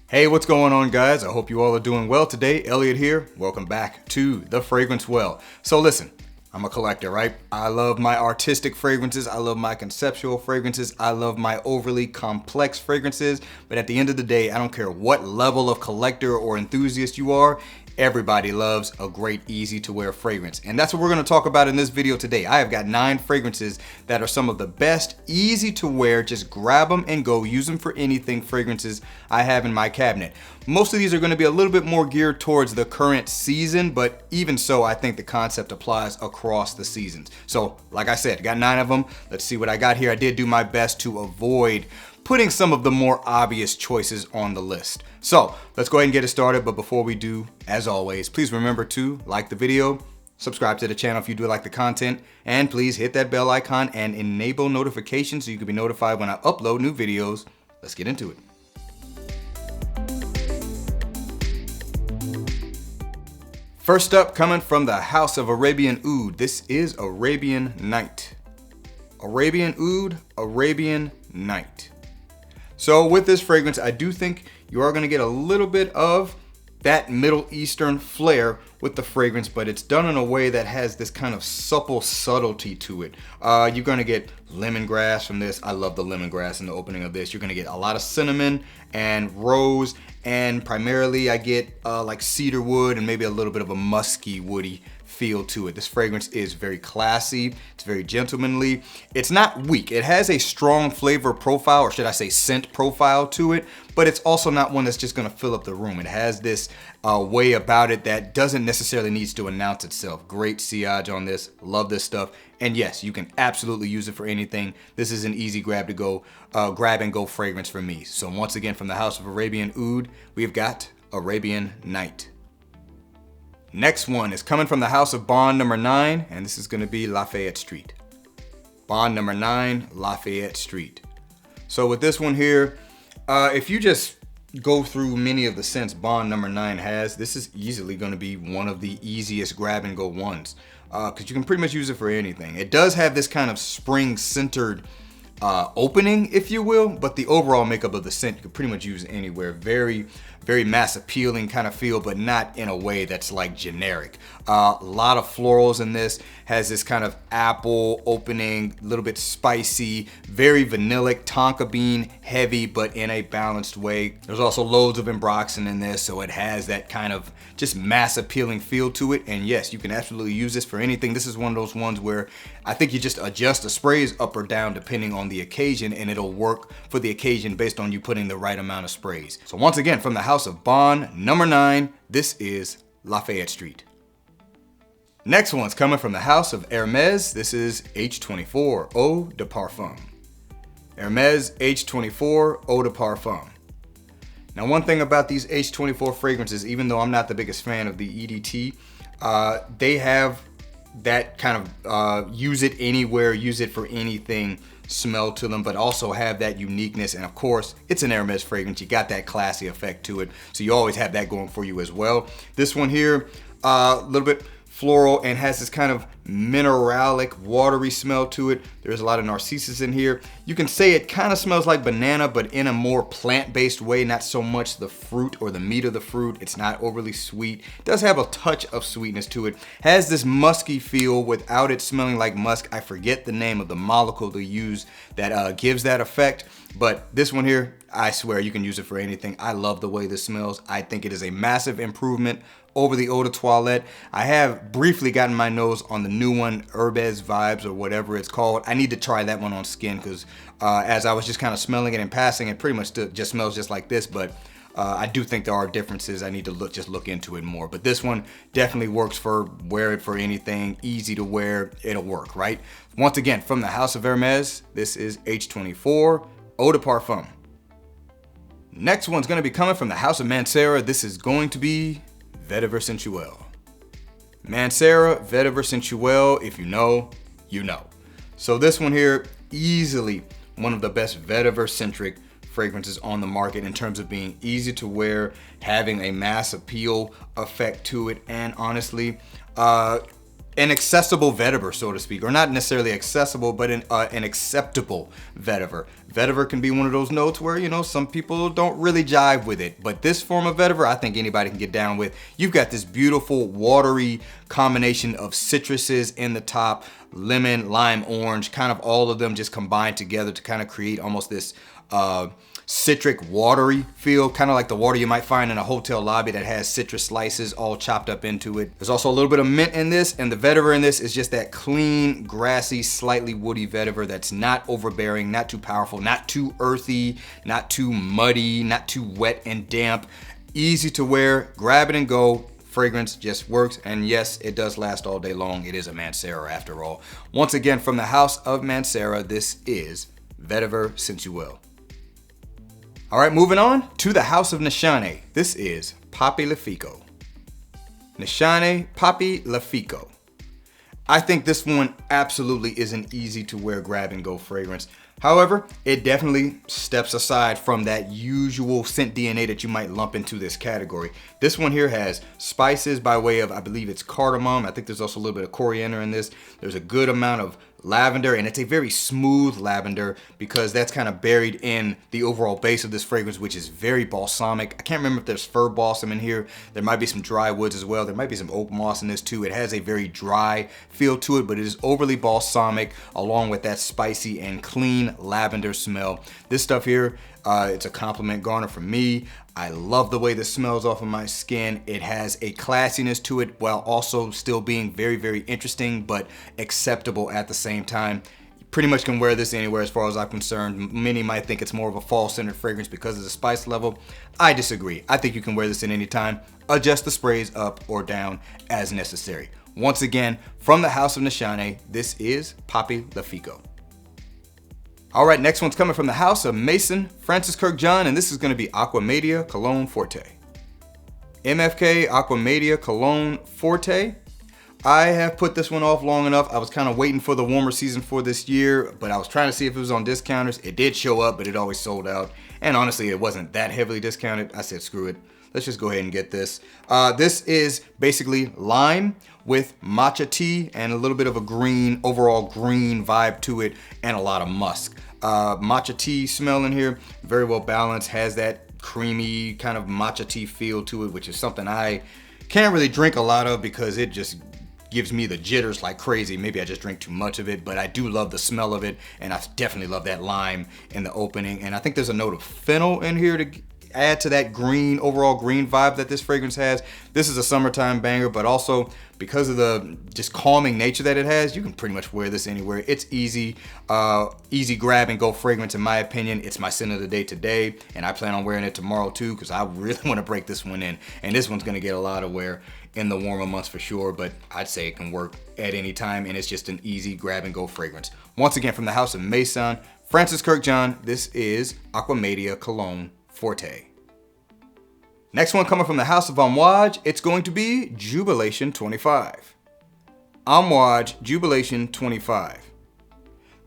Hey, what's going on, guys? I hope you all are doing well today. Elliot here. Welcome back to The Fragrance Well. So listen, I'm a collector, right? I love my artistic fragrances. I love my conceptual fragrances. I love my overly complex fragrances. But at the end of the day, I don't care what level of collector or enthusiast you are. Everybody loves a great, easy to wear fragrance. And that's what we're gonna talk about in this video today. I have got 9 fragrances that are some of the best, easy to wear, just grab them and go, use them for anything fragrances I have in my cabinet. Most of these are gonna be a little bit more geared towards the current season, but even so, I think the concept applies across the seasons. So, like I said, got 9 of them. Let's see what I got here. I did do my best to avoid putting some of the more obvious choices on the list. So let's go ahead and get it started. But before we do, as always, please remember to like the video, subscribe to the channel if you do like the content, and please hit that bell icon and enable notifications so you can be notified when I upload new videos. Let's get into it. First up, coming from the House of Arabian Oud, this is Arabian Knight. Arabian Oud, Arabian Knight. So with this fragrance, I do think you are gonna get a little bit of that Middle Eastern flair with the fragrance, but it's done in a way that has this kind of supple subtlety to it. You're gonna get lemongrass from this. I love the lemongrass in the opening of this. You're gonna get a lot of cinnamon and rose, and primarily I get like cedar wood and maybe a little bit of a musky, woody feel to it. This fragrance is very classy. It's very gentlemanly. It's not weak. It has a strong flavor profile, or should I say scent profile to it, but it's also not one that's just gonna fill up the room. It has this way about it that doesn't necessarily need to announce itself. Great sillage on this. Love this stuff. And yes, you can absolutely use it for anything. This is an easy grab and go fragrance for me. So once again, from the House of Arabian Oud, we've got Arabian Knight. Next one is coming from the House of Bond number 9, and this is gonna be Lafayette Street. Bond number 9, Lafayette Street. So with this one here, if you just go through many of the scents Bond number 9 has, this is easily gonna be one of the easiest grab and go ones, because you can pretty much use it for anything. It does have this kind of spring-centered opening, if you will, but the overall makeup of the scent you can pretty much use anywhere. Very mass appealing kind of feel, but not in a way that's like generic. A lot of florals in this. Has this kind of apple opening, a little bit spicy, very vanillic, tonka bean heavy, but in a balanced way. There's also loads of ambroxan in this, so it has that kind of just mass appealing feel to it. And yes, you can absolutely use this for anything. This is one of those ones where I think you just adjust the sprays up or down depending on the occasion, and it'll work for the occasion based on you putting the right amount of sprays. So once again, from the House of Bond number 9, this is Lafayette Street. Next one's coming from the House of Hermes. This is H24 Eau de Parfum. Hermes H24 Eau de Parfum. Now, one thing about these H24 fragrances, even though I'm not the biggest fan of the EDT, they have that kind of use it anywhere, use it for anything smell to them, but also have that uniqueness. And of course, it's an Hermes fragrance. You got that classy effect to it, so you always have that going for you as well. This one here, a little bit floral and has this kind of mineralic, watery smell to it. There's a lot of narcissus in here. You can say it kind of smells like banana, but in a more plant-based way, not so much the fruit or the meat of the fruit. It's not overly sweet. It does have a touch of sweetness to it. Has this musky feel without it smelling like musk. I forget the name of the molecule they use that gives that effect, but this one here, I swear you can use it for anything. I love the way this smells. I think it is a massive improvement over the Eau de Toilette. I have briefly gotten my nose on the new one, Herbes Vibes or whatever it's called. I need to try that one on skin because as I was just kind of smelling it and passing, it pretty much just smells just like this, but I do think there are differences. I need to look into it more. But this one definitely works for wear it for anything, easy to wear, it'll work, right? Once again, from the House of Hermes, this is H24 Eau de Parfum. Next one's gonna be coming from the House of Mancera. This is going to be Vetiver Sensuel. Mancera, Vetiver Sensuel, if you know, you know. So this one here, easily one of the best vetiver-centric fragrances on the market in terms of being easy to wear, having a mass appeal effect to it, and honestly, an accessible vetiver, so to speak, or not necessarily accessible, but an acceptable vetiver. Vetiver can be one of those notes where, you know, some people don't really jive with it, but this form of vetiver, I think anybody can get down with. You've got this beautiful watery combination of citruses in the top, lemon, lime, orange, kind of all of them just combined together to kind of create almost this citric watery feel, kind of like the water you might find in a hotel lobby that has citrus slices all chopped up into it. There's also a little bit of mint in this, and the vetiver in this is just that clean, grassy, slightly woody vetiver that's not overbearing, not too powerful, not too earthy, not too muddy, not too wet and damp. Easy to wear, grab it and go. Fragrance just works, and yes, it does last all day long. It is a Mancera after all. Once again, from the house of Mancera, this is Vetiver Sensuel. All right, moving on to the house of Nishane. This is Papilefiko. Nishane Papilefiko. I think this one absolutely is an easy to wear grab and go fragrance. However, it definitely steps aside from that usual scent DNA that you might lump into this category. This one here has spices by way of, I believe it's cardamom. I think there's also a little bit of coriander in this. There's a good amount of lavender, and it's a very smooth lavender because that's kind of buried in the overall base of this fragrance, which is very balsamic. I can't remember if there's fir balsam in here. There might be some dry woods as well. There might be some oak moss in this too. It has a very dry feel to it, but it is overly balsamic along with that spicy and clean lavender smell. This stuff here, it's a compliment garner from me. I love the way this smells off of my skin. It has a classiness to it while also still being very, very interesting, but acceptable at the same time. You pretty much can wear this anywhere as far as I'm concerned. Many might think it's more of a fall-centered fragrance because of the spice level. I disagree. I think you can wear this at any time. Adjust the sprays up or down as necessary. Once again, from the house of Nishane, this is Papilefiko. All right, next one's coming from the house of Mason Francis Kirk John, and this is going to be Aqua Cologne Forte. MFK Aqua Cologne Forte. I have put this one off long enough. I was kind of waiting for the warmer season for this year, but I was trying to see if it was on discounters. It did show up, but it always sold out. And honestly, it wasn't that heavily discounted. I said, screw it. Let's just go ahead and get this. This is basically lime with matcha tea and a little bit of a green, overall green vibe to it, and a lot of musk. Matcha tea smell in here, very well balanced, has that creamy kind of matcha tea feel to it, which is something I can't really drink a lot of because it just gives me the jitters like crazy. Maybe I just drink too much of it, but I do love the smell of it, and I definitely love that lime in the opening. And I think there's a note of fennel in here to add to that green, overall green vibe that this fragrance has. This is a summertime banger, but also because of the just calming nature that it has, you can pretty much wear this anywhere. It's easy grab and go fragrance in my opinion. It's my scent of the day today, and I plan on wearing it tomorrow too because I really want to break this one in. And this one's gonna get a lot of wear in the warmer months for sure, but I'd say it can work at any time, and it's just an easy grab and go fragrance. Once again, from the house of Mason Francis Kirk John, this is Aqua Cologne Forte. Next one coming from the house of Amouage, it's going to be Jubilation 25. Amouage Jubilation 25.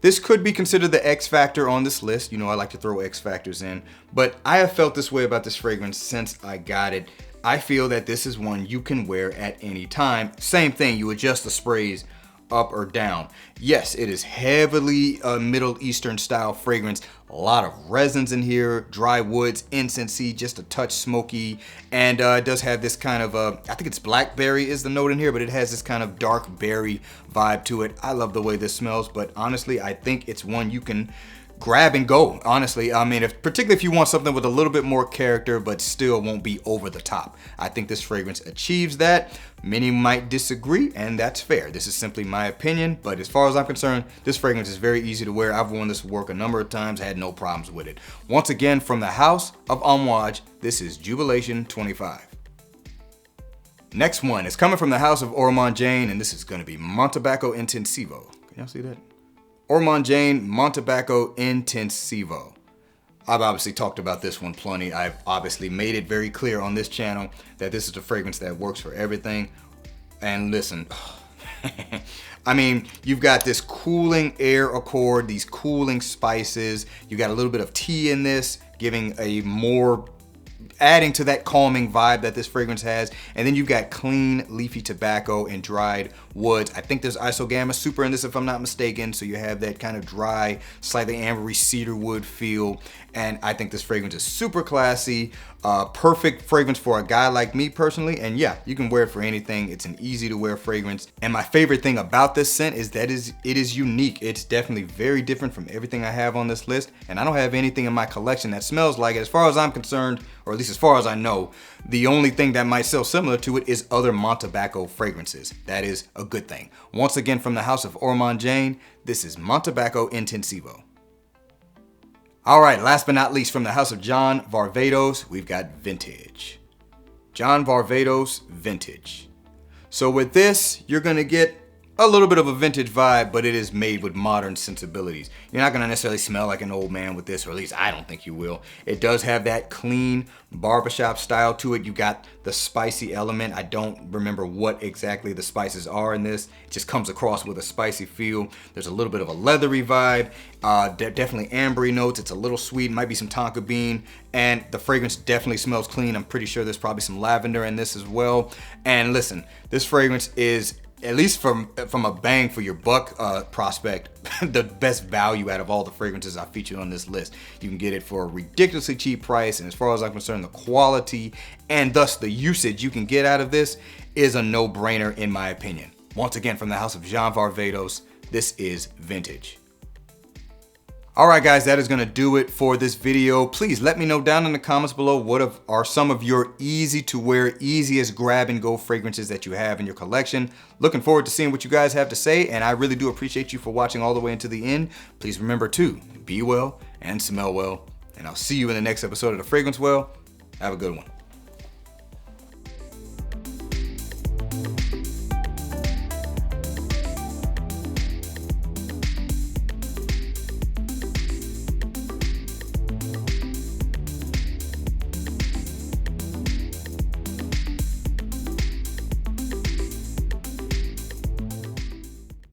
This could be considered the X factor on this list. You know, I like to throw X factors in, but I have felt this way about this fragrance since I got it. I feel that this is one you can wear at any time. Same thing, you adjust the sprays up or down. Yes, it is heavily Middle Eastern style fragrance. A lot of resins in here, dry woods, incensey, just a touch smoky, and it does have this kind of I think it's blackberry is the note in here, but it has this kind of dark berry vibe to it. I love the way this smells, but honestly, I think it's one you can grab and go, honestly. I mean, particularly if you want something with a little bit more character but still won't be over the top. I think this fragrance achieves that. Many might disagree, and that's fair. This is simply my opinion, but as far as I'm concerned, this fragrance is very easy to wear. I've worn this to work a number of times, had no problems with it. Once again, from the house of Amouage, this is Jubilation 25. Next one is coming from the house of Ormond Jane, and this is going to be Montabaco Intensivo. Can y'all see that? Ormond Jane Montabaco Intensivo. I've obviously talked about this one plenty. I've obviously made it very clear on this channel that this is a fragrance that works for everything. And listen, I mean, you've got this cooling air accord, these cooling spices. You got a little bit of tea in this, giving a more adding to that calming vibe that this fragrance has. And then you've got clean leafy tobacco and dried woods. I think there's isogamma super in this if I'm not mistaken, so you have that kind of dry, slightly ambery cedar wood feel. And I think this fragrance is super classy, perfect fragrance for a guy like me personally. And yeah, you can wear it for anything. It's an easy to wear fragrance. And my favorite thing about this scent is that it is unique. It's definitely very different from everything I have on this list. And I don't have anything in my collection that smells like it. As far as I'm concerned, or at least as far as I know, the only thing that might sell similar to it is other Montabaco fragrances. That is a good thing. Once again, from the house of Ormond Jane, this is Montabaco Intensivo. All right, last but not least, from the house of John Varvatos, we've got Vintage. John Varvatos Vintage. So with this, you're gonna get a little bit of a vintage vibe, but it is made with modern sensibilities. You're not gonna necessarily smell like an old man with this, or at least I don't think you will. It does have that clean barbershop style to it. You got the spicy element. I don't remember what exactly the spices are in this. It just comes across with a spicy feel. There's a little bit of a leathery vibe, definitely ambery notes. It's a little sweet, might be some tonka bean, and the fragrance definitely smells clean. I'm pretty sure there's probably some lavender in this as well. And listen, this fragrance is, at least from a bang for your buck prospect, the best value out of all the fragrances I featured on this list. You can get it for a ridiculously cheap price, and as far as I'm concerned, the quality and thus the usage you can get out of this is a no-brainer in my opinion. Once again, from the house of John Varvatos, this is Vintage. All right, guys, that is gonna do it for this video. Please let me know down in the comments below what are some of your easy to wear, easiest grab and go fragrances that you have in your collection. Looking forward to seeing what you guys have to say, and I really do appreciate you for watching all the way into the end. Please remember to be well and smell well, and I'll see you in the next episode of The Fragrance Well. Have a good one.